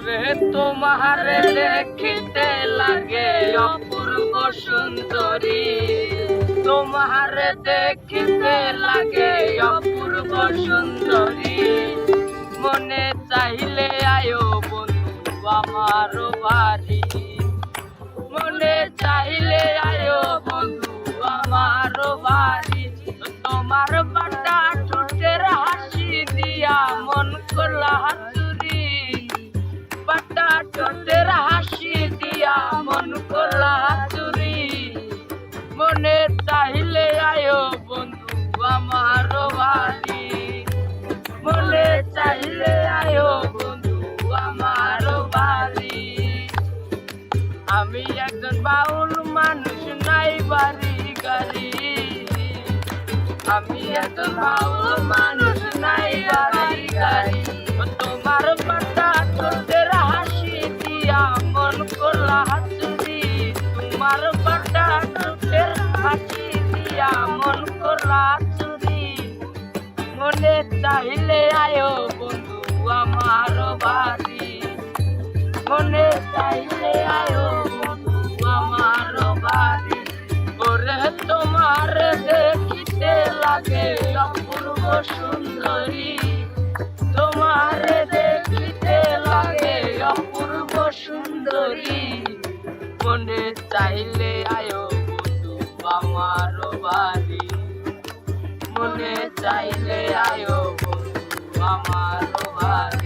ওরে তোমারে দেখিতে লাগে অপূর্ব সুন্দরী, তোমারে দেখিতে লাগে অপূর্ব সুন্দরী। মনে চাইলে আয়ো বন্ধু আমার বাড়ি, মনে চাইলে আয়ো বন্ধু আমার বাড়ি। তোমার বাটা ঠোঁটের হাসি দিয়া মন করলা হাতুরি, বাটা ঠোঁটের হাসি দিয়া মন করলা হাতুরি। মনে চাইলে আয়ো বন্ধু আমার বাড়ি, মনে চাইলে আয়ো বন্ধু আমার বাড়ি। আমি একজন বাউল মানুষ, নাই বাড়ি গাড়ি। আমি একজন বাউল মানুষ, নাই বাড়ি গাড়ি। তোমার বাটা ঠোঁটের হাসি দিয়া মন করলা হাতুরি, তোমার বাটা ঠোঁটের হাসি দিয়া মন করলা হাতুরি। মনে চাইলে আয়ো বন্ধু আমার বাড়ি, মনে চাইলে আয়ো বন্ধু আমার বাড়ি। ওরে তোমার দেখিতে লাগে অপূর্ব সুন্দরী, তোমার দেখিতে লাগে অপূর্ব সুন্দরী। মনে চাইলে আয়ো বন্ধু আমার বাড়ি, মনে চাইলে আয়ো বন্ধু আমার বাড়ি।